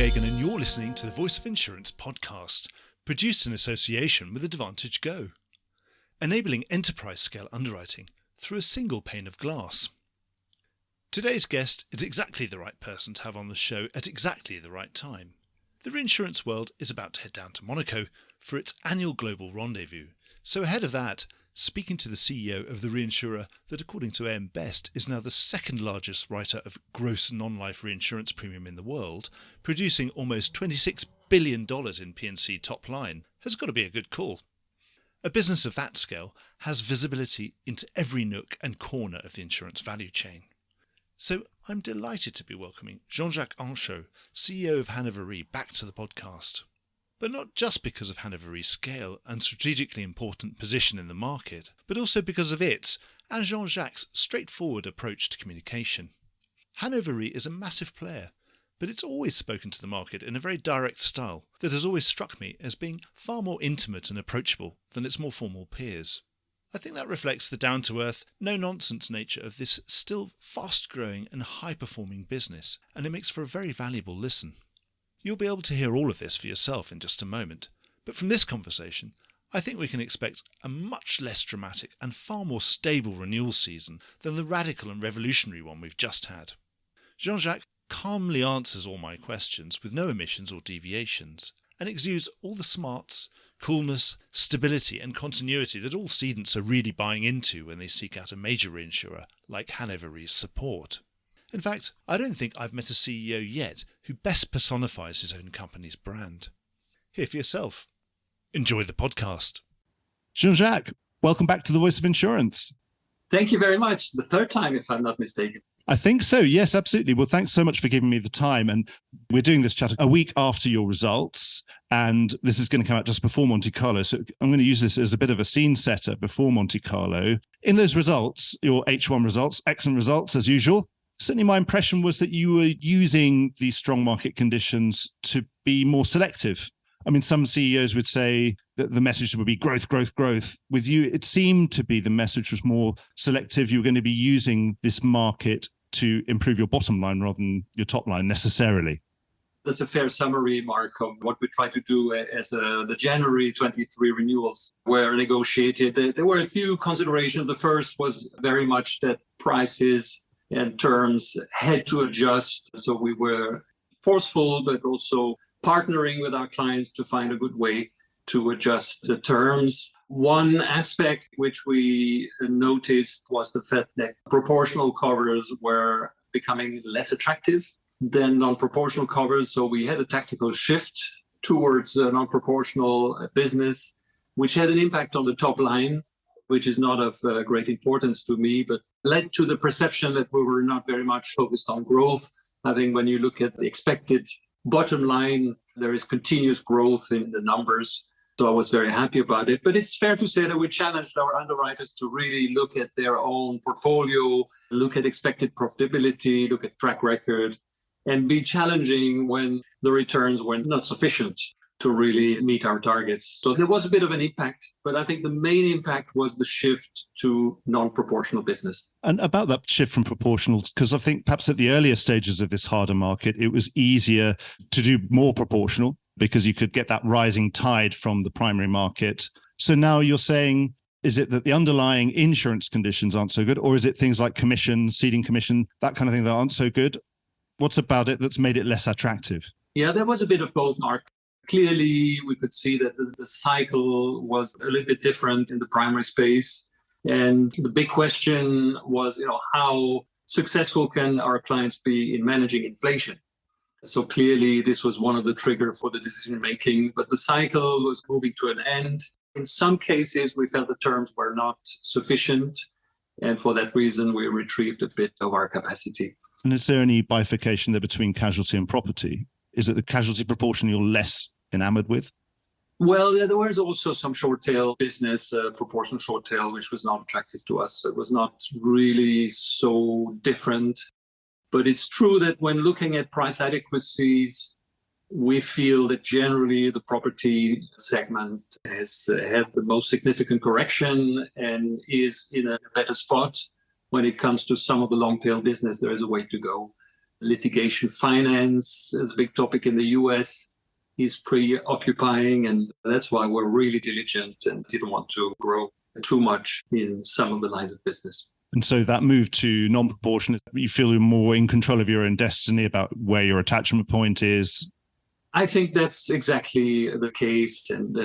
Gagan and you're listening to the Voice of Insurance podcast, produced in association with Advantage Go, enabling enterprise-scale underwriting through a single pane of glass. Today's guest is exactly the right person to have on the show at exactly the right time. The reinsurance world is about to head down to Monaco for its annual global rendezvous, so ahead of that, speaking to the CEO of the reinsurer that, according to AM Best, is now the second largest writer of gross non-life reinsurance premium in the world, producing almost $26 billion in P&C top line, has got to be a good call. A business of that scale has visibility into every nook and corner of the insurance value chain. So I'm delighted to be welcoming Jean-Jacques Henchoz, CEO of Hannover Re, back to the podcast. But not just because of Hannover Re's scale and strategically important position in the market, but also because of its, and Jean-Jacques' straightforward approach to communication. Hannover Re is a massive player, but it's always spoken to the market in a very direct style that has always struck me as being far more intimate and approachable than its more formal peers. I think that reflects the down-to-earth, no-nonsense nature of this still fast-growing and high-performing business, and it makes for a very valuable listen. You'll be able to hear all of this for yourself in just a moment, but from this conversation, I think we can expect a much less dramatic and far more stable renewal season than the radical and revolutionary one we've just had. Jean-Jacques calmly answers all my questions with no omissions or deviations, and exudes all the smarts, coolness, stability and continuity that all cedents are really buying into when they seek out a major reinsurer like Hannover Re's support. In fact, I don't think I've met a CEO yet who best personifies his own company's brand. Hear for yourself. Enjoy the podcast. Jean-Jacques, welcome back to the Voice of Insurance. Thank you very much. The third time, if I'm not mistaken. I think so. Yes, absolutely. Well, thanks so much for giving me the time. And we're doing this chat a week after your results. And this is going to come out just before Monte Carlo. So I'm going to use this as a bit of a scene setter before Monte Carlo. In those results, your H1 results, excellent results as usual. Certainly my impression was that you were using these strong market conditions to be more selective. I mean, some CEOs would say that the message would be growth, growth, growth. With you, it seemed to be the message was more selective. You were going to be using this market to improve your bottom line rather than your top line necessarily. That's a fair summary, Mark, of what we tried to do as the January 23 renewals were negotiated. There were a few considerations. The first was very much that prices and terms had to adjust. So we were forceful, but also partnering with our clients to find a good way to adjust the terms. One aspect which we noticed was the fact that proportional covers were becoming less attractive than non-proportional covers. So we had a tactical shift towards non-proportional business, which had an impact on the top line, which is not of great importance to me, but led to the perception that we were not very much focused on growth. I think when you look at the expected bottom line, there is continuous growth in the numbers. So I was very happy about it. But it's fair to say that we challenged our underwriters to really look at their own portfolio, look at expected profitability, look at track record, and be challenging when the returns were not sufficient to really meet our targets. So there was a bit of an impact, but I think the main impact was the shift to non-proportional business. And about that shift from proportional, because I think perhaps at the earlier stages of this harder market, it was easier to do more proportional because you could get that rising tide from the primary market. So now you're saying, is it that the underlying insurance conditions aren't so good, or is it things like commission, ceding commission, that kind of thing that aren't so good? What's about it that's made it less attractive? Yeah, there was a bit of both, Mark. Clearly, we could see that the cycle was a little bit different in the primary space. And the big question was, how successful can our clients be in managing inflation? So clearly, this was one of the triggers for the decision-making, but the cycle was moving to an end. In some cases, we felt the terms were not sufficient. And for that reason, we retrieved a bit of our capacity. And is there any bifurcation there between casualty and property? Is it the casualty proportion you're less enamored with? Well, there was also some short tail business, proportional short tail, which was not attractive to us. It was not really so different. But it's true that when looking at price adequacies, we feel that generally the property segment has had the most significant correction and is in a better spot. When it comes to some of the long tail business, there is a way to go. Litigation finance is a big topic in the US. Is preoccupying, and that's why we're really diligent and didn't want to grow too much in some of the lines of business. And so that move to non-proportionate, you feel you're more in control of your own destiny about where your attachment point is? I think that's exactly the case. And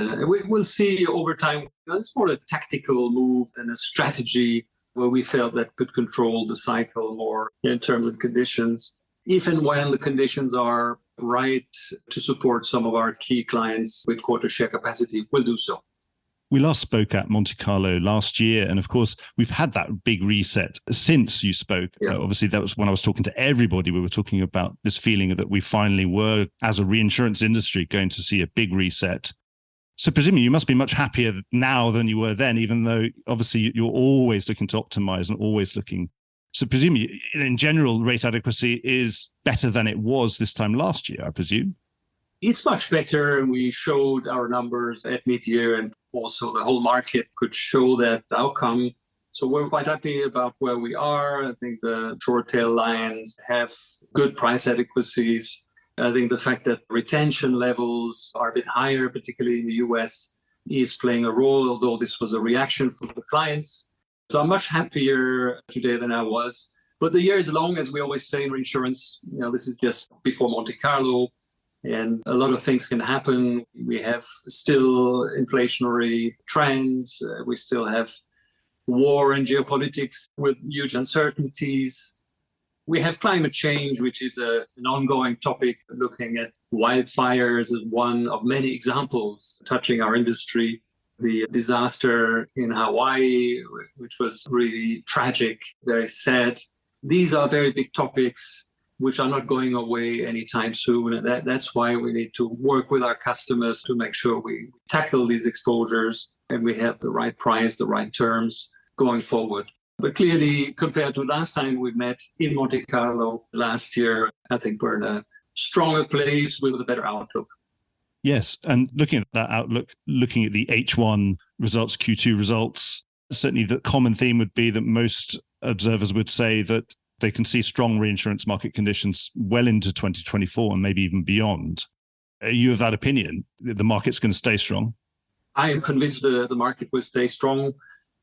we'll see over time. It's more a tactical move and a strategy where we felt that could control the cycle more in terms of conditions. Even when the conditions are right to support some of our key clients with quota share capacity, we'll do so. We last spoke at Monte Carlo last year. And of course, we've had that big reset since you spoke. Yeah. Obviously, that was when I was talking to everybody. We were talking about this feeling that we finally were, as a reinsurance industry, going to see a big reset. So presumably you must be much happier now than you were then, even though obviously you're always looking to optimize and always looking. So presumably, in general, rate adequacy is better than it was this time last year, I presume. It's much better. We showed our numbers at mid-year, and also the whole market could show that outcome. So we're quite happy about where we are. I think the short tail lines have good price adequacies. I think the fact that retention levels are a bit higher, particularly in the US, is playing a role, although this was a reaction from the clients. So I'm much happier today than I was. But the year is long, as we always say in reinsurance. This is just before Monte Carlo, and a lot of things can happen. We have still inflationary trends. We still have war and geopolitics with huge uncertainties. We have climate change, which is an ongoing topic, looking at wildfires as one of many examples touching our industry. The disaster in Hawaii, which was really tragic, very sad. These are very big topics which are not going away anytime soon. And that's why we need to work with our customers to make sure we tackle these exposures and we have the right price, the right terms going forward. But clearly, compared to last time we met in Monte Carlo last year, I think we're in a stronger place with a better outlook. Yes. And looking at that outlook, looking at the H1 results, Q2 results, certainly the common theme would be that most observers would say that they can see strong reinsurance market conditions well into 2024 and maybe even beyond. Are you of that opinion that the market's going to stay strong? I am convinced the market will stay strong.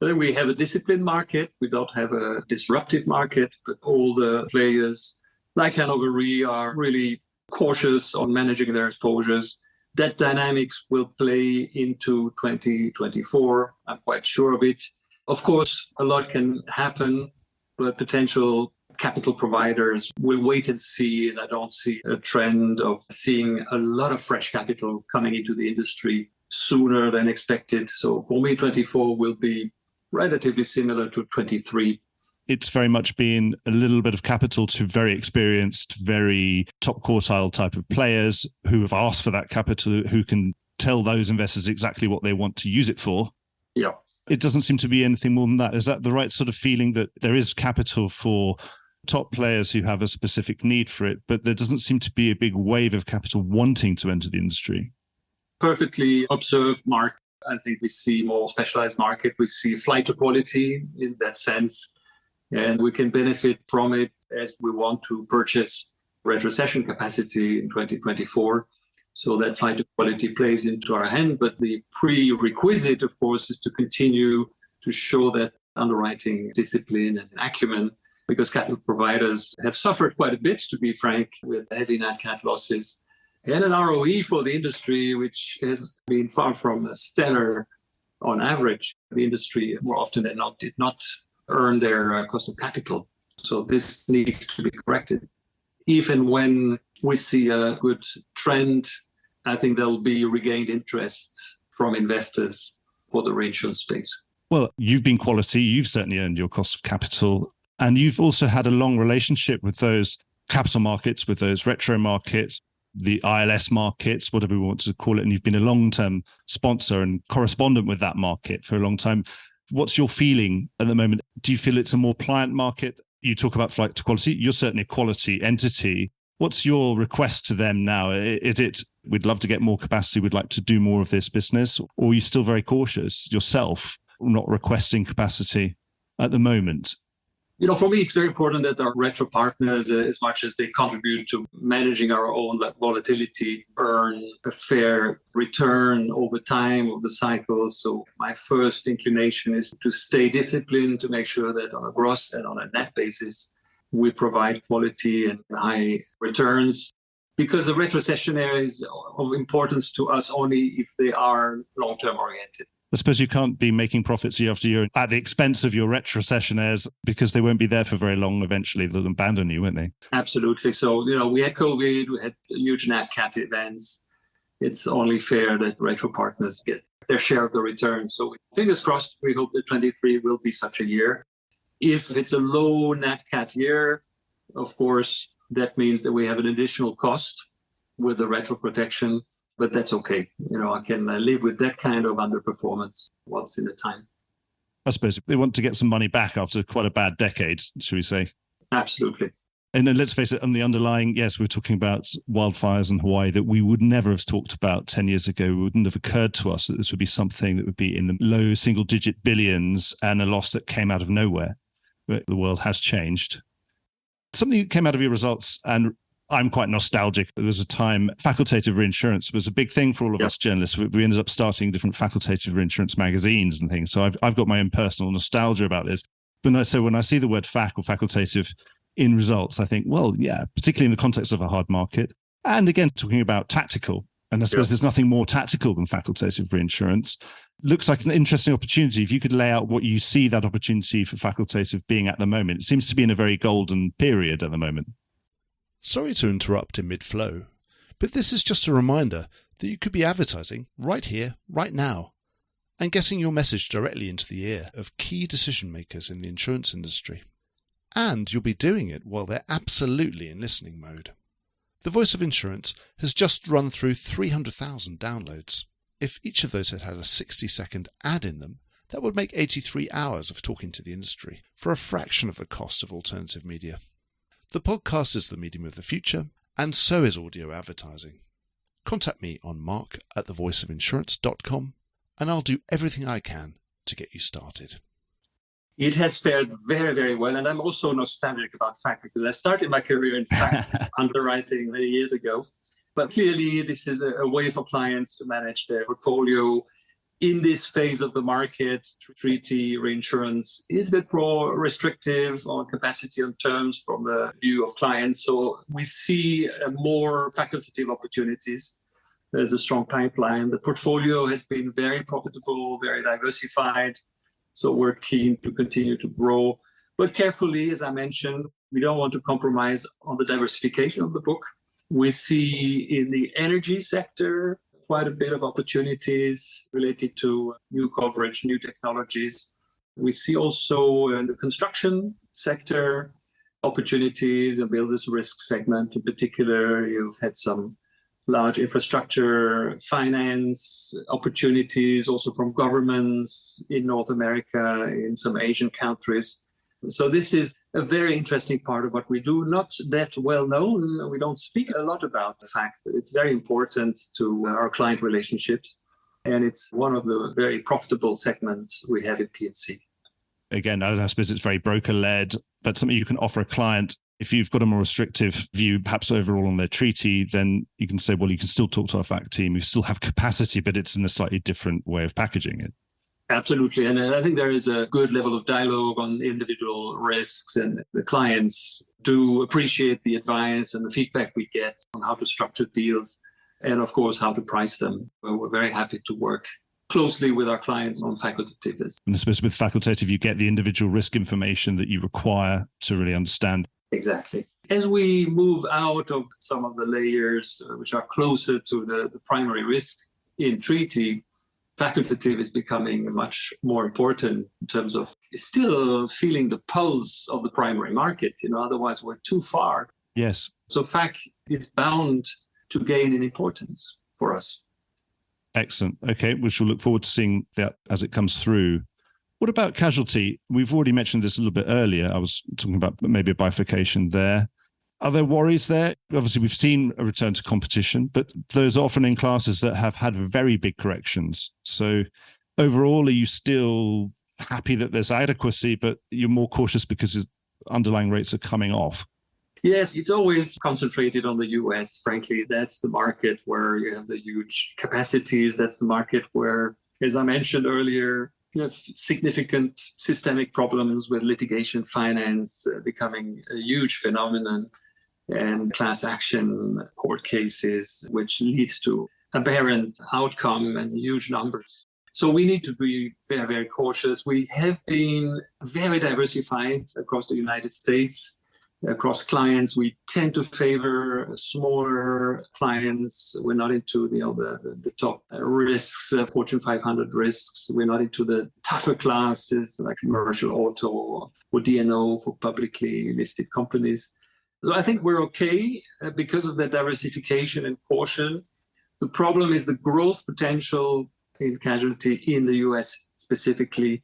We have a disciplined market. We don't have a disruptive market, but all the players like Hannover Re are really cautious on managing their exposures. That dynamics will play into 2024. I'm quite sure of it. Of course, a lot can happen, but potential capital providers will wait and see. And I don't see a trend of seeing a lot of fresh capital coming into the industry sooner than expected. So for me, 24 will be relatively similar to 23. It's very much been a little bit of capital to very experienced, very top quartile type of players who have asked for that capital, who can tell those investors exactly what they want to use it for. Yeah. It doesn't seem to be anything more than that. Is that the right sort of feeling, that there is capital for top players who have a specific need for it, but there doesn't seem to be a big wave of capital wanting to enter the industry? Perfectly observed, Mark. I think we see more specialized market. We see flight to quality in that sense. And we can benefit from it as we want to purchase retrocession capacity in 2024. So that flight to quality plays into our hand. But the prerequisite, of course, is to continue to show that underwriting discipline and acumen, because capital providers have suffered quite a bit, to be frank, with heavy nat cat losses and an ROE for the industry, which has been far from stellar on average. The industry, more often than not, did not earn their cost of capital. So this needs to be corrected. Even when we see a good trend, I think there'll be regained interest from investors for the reinsurance space. Well, you've been quality. You've certainly earned your cost of capital. And you've also had a long relationship with those capital markets, with those retro markets, the ILS markets, whatever we want to call it. And you've been a long-term sponsor and correspondent with that market for a long time. What's your feeling at the moment? Do you feel it's a more pliant market? You talk about flight to quality. You're certainly a quality entity. What's your request to them now? Is it, we'd love to get more capacity, we'd like to do more of this business? Or are you still very cautious yourself, not requesting capacity at the moment? For me, it's very important that our retro partners, as much as they contribute to managing our own volatility, earn a fair return over time of the cycle. So my first inclination is to stay disciplined, to make sure that on a gross and on a net basis, we provide quality and high returns. Because the retrocessionaire is of importance to us only if they are long-term oriented. I suppose you can't be making profits year after year at the expense of your retrocessionaires because they won't be there for very long. Eventually, they'll abandon you, won't they? Absolutely. So, we had COVID, we had huge nat cat events. It's only fair that retro partners get their share of the return. So fingers crossed, we hope that 23 will be such a year. If it's a low nat cat year, of course, that means that we have an additional cost with the retro protection. But that's okay. I can live with that kind of underperformance once in a time. I suppose they want to get some money back after quite a bad decade, should we say? Absolutely. And then let's face it, on the underlying, yes, we're talking about wildfires in Hawaii that we would never have talked about 10 years ago. It wouldn't have occurred to us that this would be something that would be in the low single-digit billions and a loss that came out of nowhere. But the world has changed. Something that came out of your results, and I'm quite nostalgic. There was a time facultative reinsurance was a big thing for all of us journalists. We ended up starting different facultative reinsurance magazines and things. So I've got my own personal nostalgia about this. But so when I see the word fac or facultative in results, I think, well, yeah, particularly in the context of a hard market. And again, talking about tactical. And I suppose there's nothing more tactical than facultative reinsurance. Looks like an interesting opportunity. If you could lay out what you see that opportunity for facultative being at the moment. It seems to be in a very golden period at the moment. Sorry to interrupt in mid-flow, but this is just a reminder that you could be advertising right here, right now, and getting your message directly into the ear of key decision makers in the insurance industry. And you'll be doing it while they're absolutely in listening mode. The Voice of Insurance has just run through 300,000 downloads. If each of those had a 60-second ad in them, that would make 83 hours of talking to the industry for a fraction of the cost of alternative media. The podcast is the medium of the future, and so is audio advertising. Contact me on mark@thevoiceofinsurance.com, and I'll do everything I can to get you started. It has fared very, very well, and I'm also nostalgic about fact because I started my career in fact underwriting many years ago. But clearly, this is a way for clients to manage their portfolio. In this phase of the market, treaty reinsurance is a bit more restrictive on capacity and terms from the view of clients. So we see more facultative opportunities. There's a strong pipeline. The portfolio has been very profitable, very diversified. So we're keen to continue to grow. But carefully, as I mentioned, we don't want to compromise on the diversification of the book. We see in the energy sector quite a bit of opportunities related to new coverage, new technologies. We see also in the construction sector opportunities and builders risk segment in particular. You've had some large infrastructure finance opportunities also from governments in North America, in some Asian countries. So this is a very interesting part of what we do, not that well known. We don't speak a lot about the fact that it's very important to our client relationships. And it's one of the very profitable segments we have at P&C. Again, I suppose it's very broker-led, but something you can offer a client. If you've got a more restrictive view, perhaps overall on their treaty, then you can say, well, you can still talk to our fact team. You still have capacity, but it's in a slightly different way of packaging it. Absolutely. And I think there is a good level of dialogue on individual risks, and the clients do appreciate the advice and the feedback we get on how to structure deals and, of course, how to price them. We're very happy to work closely with our clients on facultative. And I suppose with facultative, you get the individual risk information that you require to really understand. Exactly. As we move out of some of the layers which are closer to the primary risk in treaty, facultative is becoming much more important in terms of still feeling the pulse of the primary market. Otherwise we're too far. Yes. So fact is bound to gain in importance for us. Excellent. Okay, we shall look forward to seeing that as it comes through. What about casualty? We've already mentioned this a little bit earlier. I was talking about maybe a bifurcation there. Are there worries there? Obviously, we've seen a return to competition, but those are often in classes that have had very big corrections. So overall, are you still happy that there's adequacy, but you're more cautious because underlying rates are coming off? Yes, it's always concentrated on the US. Frankly, that's the market where you have the huge capacities. That's the market where, as I mentioned earlier, you have significant systemic problems with litigation finance becoming a huge phenomenon, and class action court cases, which lead to aberrant outcome and huge numbers. So we need to be very, very cautious. We have been very diversified across the United States. Across clients, we tend to favor smaller clients. We're not into the top risks, Fortune 500 risks. We're not into the tougher classes like commercial auto or D&O for publicly listed companies. So I think we're okay because of the diversification and caution. The problem is the growth potential in casualty in the US specifically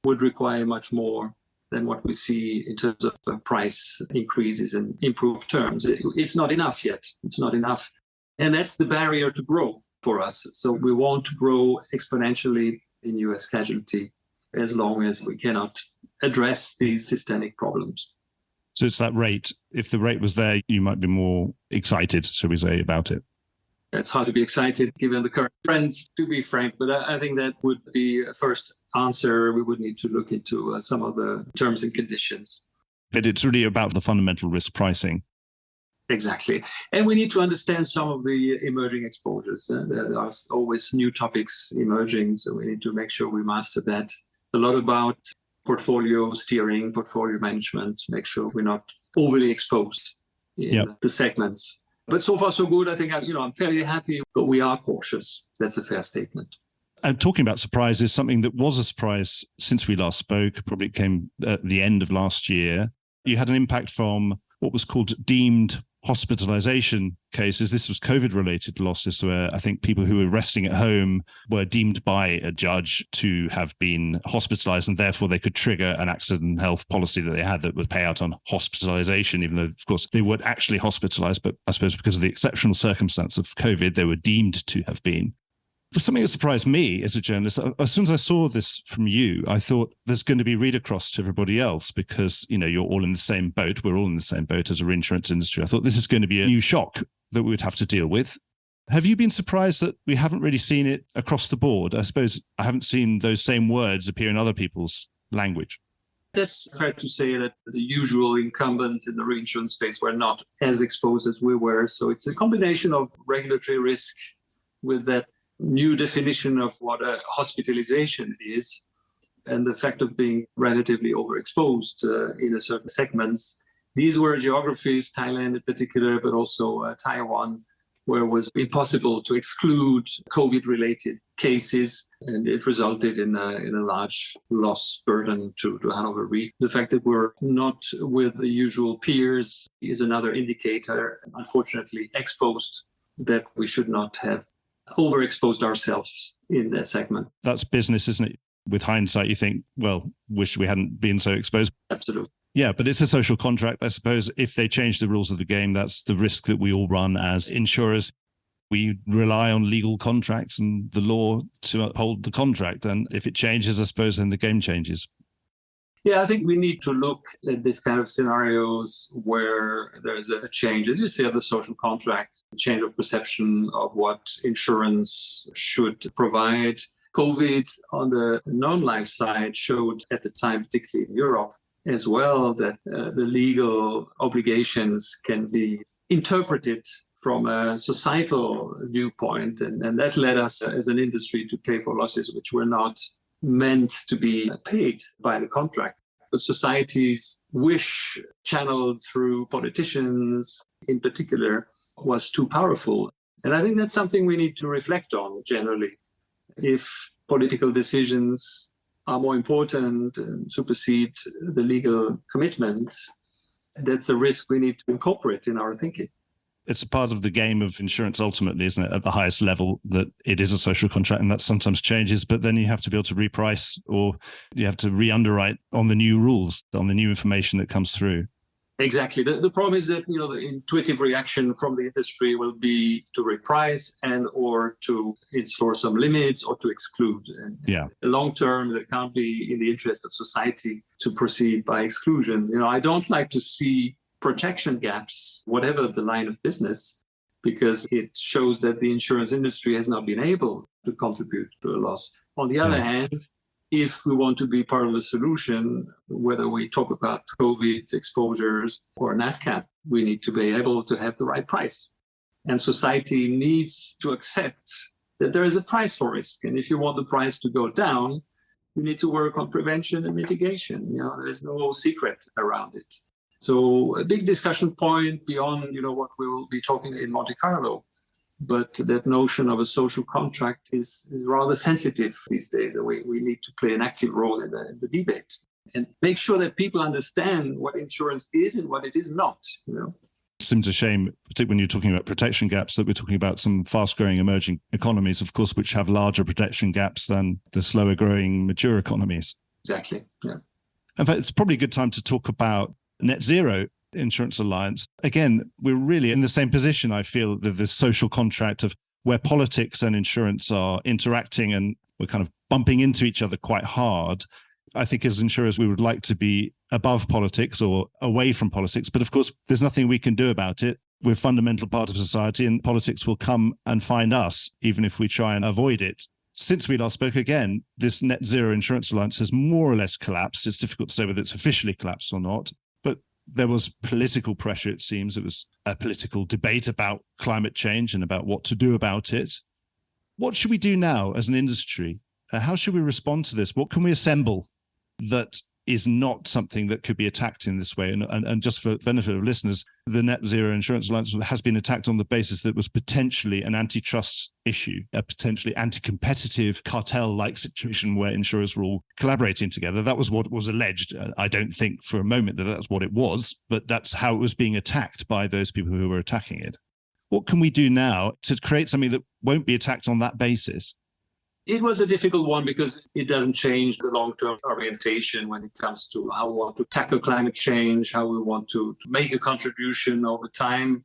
would require much more than what we see in terms of price increases and improved terms. It's not enough yet. It's not enough. And that's the barrier to grow for us. So we want to grow exponentially in US casualty as long as we cannot address these systemic problems. So it's that rate. If the rate was there, you might be more excited, shall we say, about it. It's hard to be excited given the current trends, to be frank, but I think that would be a first answer. We would need to look into some of the terms and conditions. But it's really about the fundamental risk pricing. Exactly. And we need to understand some of the emerging exposures. There are always new topics emerging, so we need to make sure we master that. A lot about portfolio steering, portfolio management, make sure we're not overly exposed in the segments. But so far, so good. I think I'm fairly happy, but we are cautious. That's a fair statement. And talking about surprises, something that was a surprise since we last spoke, probably came at the end of last year. You had an impact from what was called deemed hospitalization cases. This was COVID-related losses where I think people who were resting at home were deemed by a judge to have been hospitalized, and therefore they could trigger an accident and health policy that they had that would pay out on hospitalization, even though, of course, they weren't actually hospitalized. But I suppose because of the exceptional circumstance of COVID, they were deemed to have been. For something that surprised me as a journalist, as soon as I saw this from you, I thought there's going to be read across to everybody else because, you're all in the same boat. We're all in the same boat as a reinsurance industry. I thought this is going to be a new shock that we would have to deal with. Have you been surprised that we haven't really seen it across the board? I suppose I haven't seen those same words appear in other people's language. That's fair to say that the usual incumbents in the reinsurance space were not as exposed as we were. So it's a combination of regulatory risk with that new definition of what a hospitalization is, and the fact of being relatively overexposed in a certain segments. These were geographies, Thailand in particular, but also Taiwan, where it was impossible to exclude COVID-related cases, and it resulted in a large loss burden to Hannover Re. The fact that we're not with the usual peers is another indicator, unfortunately exposed, that we should not have overexposed ourselves in that segment. That's business, isn't it? With hindsight, you think, well, wish we hadn't been so exposed. Absolutely. Yeah, but it's a social contract. I suppose if they change the rules of the game, that's the risk that we all run as insurers. We rely on legal contracts and the law to uphold the contract. And if it changes, I suppose then the game changes. Yeah, I think we need to look at this kind of scenarios where there's a change, as you say, of the social contract, change of perception of what insurance should provide. COVID on the non-life side showed at the time, particularly in Europe as well, that the legal obligations can be interpreted from a societal viewpoint. And that led us as an industry to pay for losses which were not meant to be paid by the contract. But society's wish, channeled through politicians in particular, was too powerful. And I think that's something we need to reflect on generally. If political decisions are more important and supersede the legal commitment, that's a risk we need to incorporate in our thinking. It's a part of the game of insurance ultimately, isn't it, at the highest level, that it is a social contract, and that sometimes changes, but then you have to be able to reprice or you have to re-underwrite on the new rules, on the new information that comes through. Exactly. The problem is that, the intuitive reaction from the industry will be to reprice and or to install some limits or to exclude. And long term, it can't be in the interest of society to proceed by exclusion. I don't like to see protection gaps, whatever the line of business, because it shows that the insurance industry has not been able to contribute to a loss. On the other hand, if we want to be part of the solution, whether we talk about COVID exposures or NatCat, we need to be able to have the right price. And society needs to accept that there is a price for risk. And if you want the price to go down, you need to work on prevention and mitigation. There's no secret around it. So a big discussion point beyond, what we will be talking in Monte Carlo. But that notion of a social contract is rather sensitive these days. We need to play an active role in the debate and make sure that people understand what insurance is and what it is not. It seems a shame, particularly when you're talking about protection gaps, that we're talking about some fast-growing emerging economies, of course, which have larger protection gaps than the slower-growing mature economies. Exactly, yeah. In fact, it's probably a good time to talk about net zero insurance alliance. Again, we're really in the same position, I feel, that this social contract of where politics and insurance are interacting and we're kind of bumping into each other quite hard. I think as insurers, we would like to be above politics or away from politics. But of course, there's nothing we can do about it. We're a fundamental part of society and politics will come and find us, even if we try and avoid it. Since we last spoke again, this net zero insurance alliance has more or less collapsed. It's difficult to say whether it's officially collapsed or not. There was political pressure, it seems. It was a political debate about climate change and about what to do about it. What should we do now as an industry? How should we respond to this? What can we assemble that is not something that could be attacked in this way? And just for the benefit of listeners, the Net Zero Insurance Alliance has been attacked on the basis that it was potentially an antitrust issue, a potentially anti-competitive cartel-like situation where insurers were all collaborating together. That was what was alleged. I don't think for a moment that that's what it was, but that's how it was being attacked by those people who were attacking it. What can we do now to create something that won't be attacked on that basis? It was a difficult one because it doesn't change the long-term orientation when it comes to how we want to tackle climate change, how we want to make a contribution over time.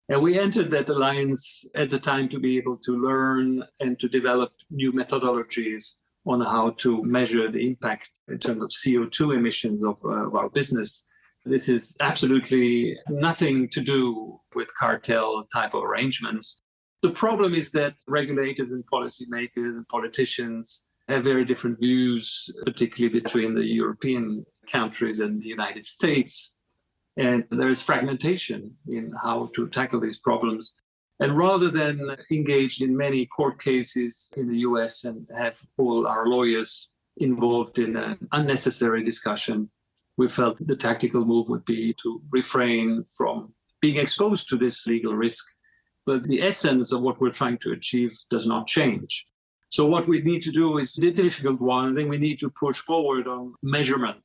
And we entered that alliance at the time to be able to learn and to develop new methodologies on how to measure the impact in terms of CO2 emissions of our business. This is absolutely nothing to do with cartel type of arrangements. The problem is that regulators and policymakers and politicians have very different views, particularly between the European countries and the United States. And there is fragmentation in how to tackle these problems. And rather than engage in many court cases in the US and have all our lawyers involved in an unnecessary discussion, we felt the tactical move would be to refrain from being exposed to this legal risk. But the essence of what we're trying to achieve does not change. So what we need to do is the difficult one. I think we need to push forward on measurement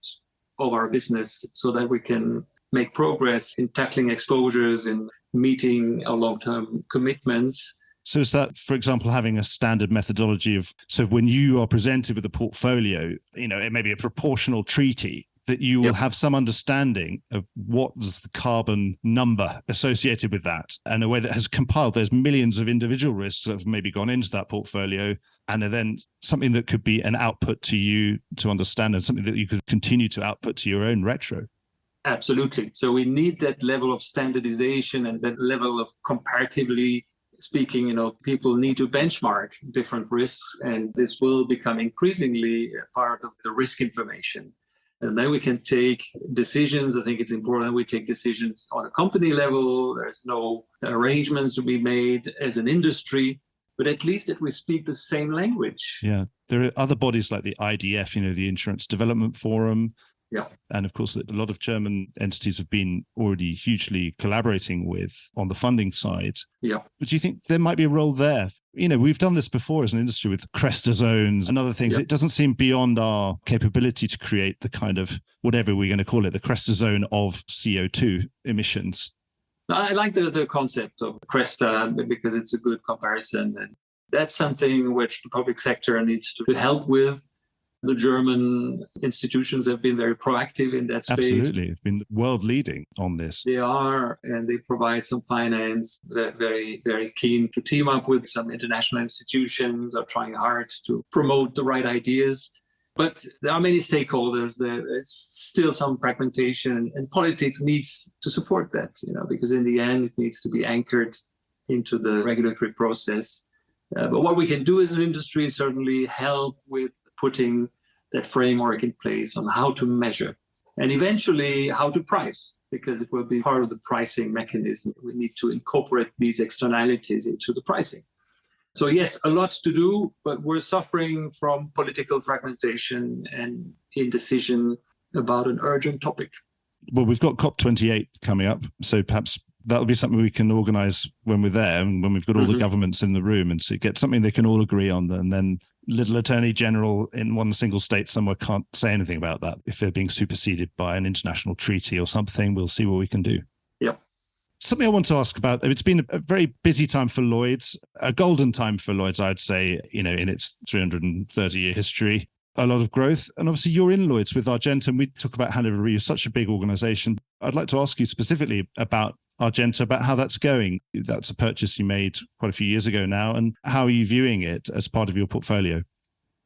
of our business so that we can make progress in tackling exposures and meeting our long-term commitments. So is that, for example, having a standard methodology of, so when you are presented with a portfolio, it may be a proportional treaty, that you will have some understanding of what is the carbon number associated with that, and a way that has compiled those millions of individual risks that have maybe gone into that portfolio, and are then something that could be an output to you to understand and something that you could continue to output to your own retro. Absolutely. So we need that level of standardization and that level of comparatively speaking, people need to benchmark different risks, and this will become increasingly a part of the risk information. And then we can take decisions. I think it's important we take decisions on a company level. There's no arrangements to be made as an industry, but at least that we speak the same language. Yeah. There are other bodies like the IDF, the Insurance Development Forum. Yeah. And of course, a lot of German entities have been already hugely collaborating with on the funding side. Yeah. But do you think there might be a role there? We've done this before as an industry with Cresta zones and other things. Yeah. It doesn't seem beyond our capability to create the kind of, whatever we're going to call it, the Cresta zone of CO2 emissions. I like the concept of Cresta because it's a good comparison. And that's something which the public sector needs to help with. The German institutions have been very proactive in that space. Absolutely. It's been world leading on this. They are, and they provide some finance. They're very, very keen to team up with some international institutions, are trying hard to promote the right ideas. But there are many stakeholders. There's still some fragmentation, and politics needs to support that, because in the end, it needs to be anchored into the regulatory process. But what we can do as an industry is certainly help with putting that framework in place on how to measure and eventually how to price, because it will be part of the pricing mechanism. We need to incorporate these externalities into the pricing. So yes, a lot to do, but we're suffering from political fragmentation and indecision about an urgent topic. Well, we've got COP28 coming up, so perhaps that'll be something we can organise when we're there and when we've got all the governments in the room, and so get something they can all agree on. And then little attorney general in one single state somewhere can't say anything about that. If they're being superseded by an international treaty or something, we'll see what we can do. Yep. Something I want to ask about, it's been a very busy time for Lloyd's, a golden time for Lloyd's, I'd say, in its 330-year history. A lot of growth. And obviously you're in Lloyd's with Argenta, and we talk about Hannover Re, such a big organisation. I'd like to ask you specifically about Argenta, about how that's going. That's a purchase you made quite a few years ago now. And how are you viewing it as part of your portfolio?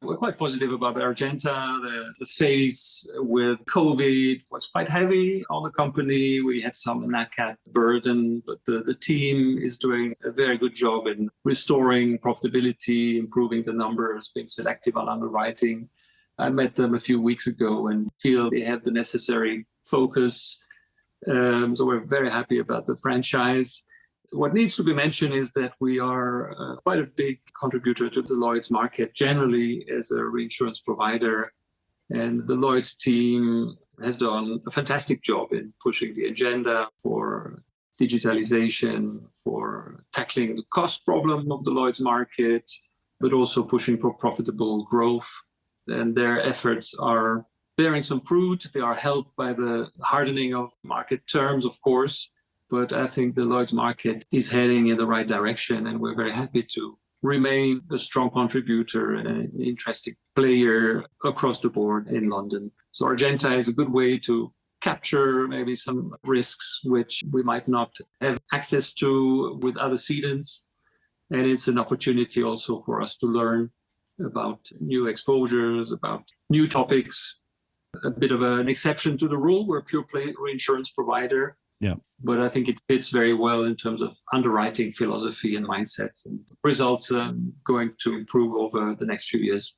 We're quite positive about Argenta. The phase with COVID was quite heavy on the company. We had some NatCat burden, but the team is doing a very good job in restoring profitability, improving the numbers, being selective on underwriting. I met them a few weeks ago and feel they have the necessary focus. So we're very happy about the franchise. What needs to be mentioned is that we are quite a big contributor to the Lloyd's market generally as a reinsurance provider. And the Lloyd's team has done a fantastic job in pushing the agenda for digitalization, for tackling the cost problem of the Lloyd's market, but also pushing for profitable growth. And their efforts are bearing some fruit. They are helped by the hardening of market terms, of course. But I think the Lloyd's market is heading in the right direction, and we're very happy to remain a strong contributor and an interesting player across the board in London. So Argenta is a good way to capture maybe some risks which we might not have access to with other cedants. And it's an opportunity also for us to learn about new exposures, about new topics. A bit of an exception to the rule. We're a pure play reinsurance provider. Yeah. But I think it fits very well in terms of underwriting philosophy and mindsets, and results going to improve over the next few years.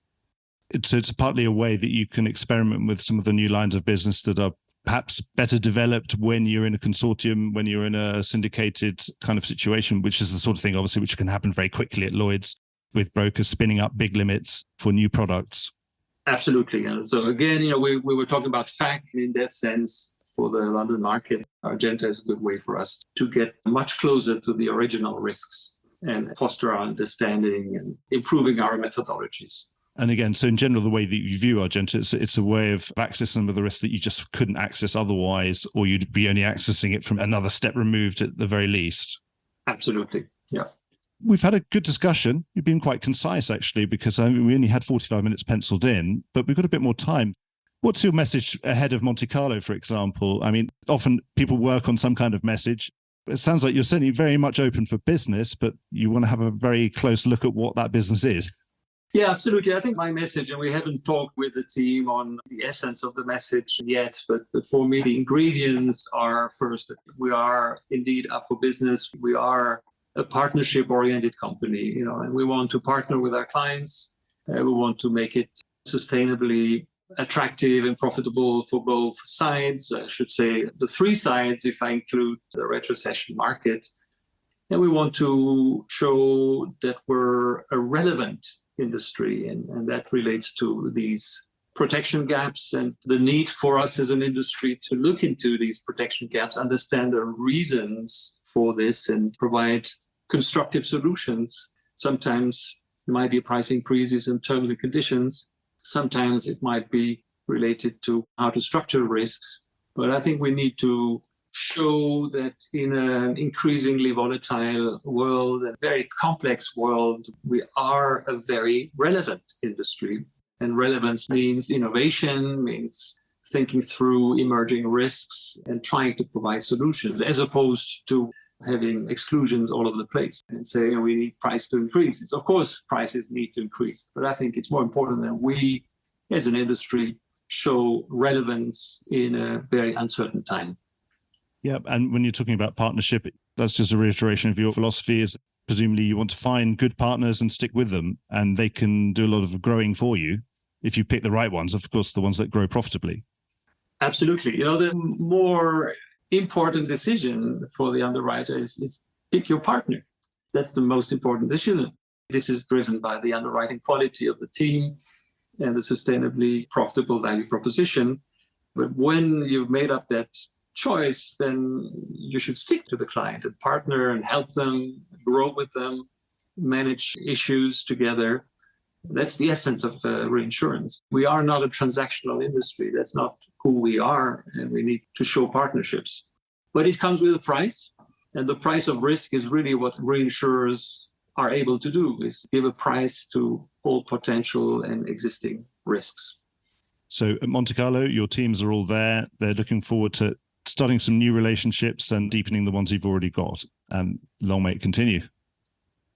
It's partly a way that you can experiment with some of the new lines of business that are perhaps better developed when you're in a consortium, when you're in a syndicated kind of situation, which is the sort of thing, obviously, which can happen very quickly at Lloyd's with brokers spinning up big limits for new products. Absolutely. So again, we were talking about fact in that sense. For the London market, Argenta is a good way for us to get much closer to the original risks and foster our understanding and improving our methodologies. And again, so in general, the way that you view Argenta, it's a way of accessing some of the risks that you just couldn't access otherwise, or you'd be only accessing it from another step removed at the very least. Absolutely. Yeah. We've had a good discussion. You've been quite concise, actually, because we only had 45 minutes penciled in, but we've got a bit more time. What's your message ahead of Monte Carlo, for example? I mean, often people work on some kind of message. It sounds like you're certainly very much open for business, but you want to have a very close look at what that business is. Yeah, absolutely. I think my message, and we haven't talked with the team on the essence of the message yet, but for me, the ingredients are first, that we are indeed up for business. We are a partnership-oriented company, and we want to partner with our clients. We want to make it sustainably attractive and profitable for both sides. I should say the three sides, if I include the retrocession market. And we want to show that we're a relevant industry, and that relates to these protection gaps and the need for us as an industry to look into these protection gaps, understand the reasons for this, and provide constructive solutions. Sometimes it might be price increases in terms and conditions. Sometimes it might be related to how to structure risks. But I think we need to show that in an increasingly volatile world, a very complex world, we are a very relevant industry. And relevance means innovation, means thinking through emerging risks and trying to provide solutions, as opposed to having exclusions all over the place and saying we need price to increase. It's, of course, prices need to increase, but I think it's more important that we, as an industry, show relevance in a very uncertain time. Yeah, and when you're talking about partnership, that's just a reiteration of your philosophy is presumably you want to find good partners and stick with them, and they can do a lot of growing for you if you pick the right ones, of course, the ones that grow profitably. Absolutely. The more important decision for the underwriter is pick your partner. That's the most important decision. This is driven by the underwriting quality of the team and the sustainably profitable value proposition. But when you've made up that choice, then you should stick to the client and partner and help them, grow with them, manage issues together. That's the essence of the reinsurance. We are not a transactional industry. That's not who we are, and we need to show partnerships. But it comes with a price, and the price of risk is really what reinsurers are able to do, is give a price to all potential and existing risks. So at Monte Carlo, your teams are all there. They're looking forward to starting some new relationships and deepening the ones you've already got. And long may it continue.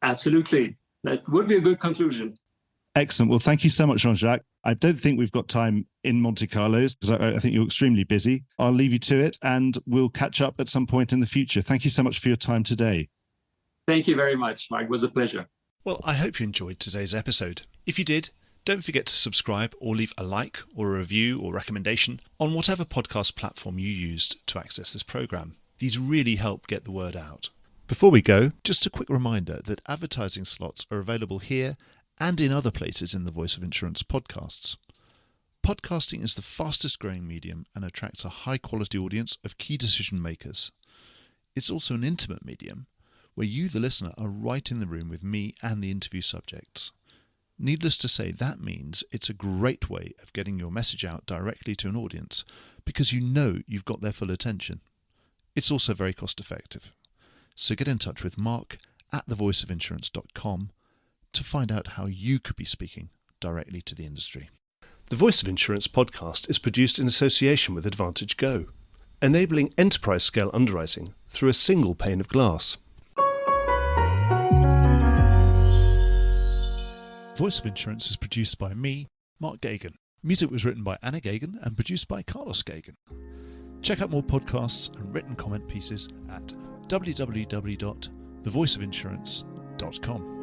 Absolutely. That would be a good conclusion. Excellent. Well, thank you so much, Jean-Jacques. I don't think we've got time in Monte Carlo because I think you're extremely busy. I'll leave you to it and we'll catch up at some point in the future. Thank you so much for your time today. Thank you very much, Mike. It was a pleasure. Well, I hope you enjoyed today's episode. If you did, don't forget to subscribe or leave a like or a review or recommendation on whatever podcast platform you used to access this program. These really help get the word out. Before we go, just a quick reminder that advertising slots are available here and in other places in the Voice of Insurance podcasts. Podcasting is the fastest growing medium and attracts a high quality audience of key decision makers. It's also an intimate medium where you, the listener, are right in the room with me and the interview subjects. Needless to say, that means it's a great way of getting your message out directly to an audience because you know you've got their full attention. It's also very cost effective. So get in touch with Mark at thevoiceofinsurance.com to find out how you could be speaking directly to the industry. The Voice of Insurance podcast is produced in association with Advantage Go, enabling enterprise-scale underwriting through a single pane of glass. Voice of Insurance is produced by me, Mark Gagan. Music was written by Anna Gagan and produced by Carlos Gagan. Check out more podcasts and written comment pieces at www.thevoiceofinsurance.com.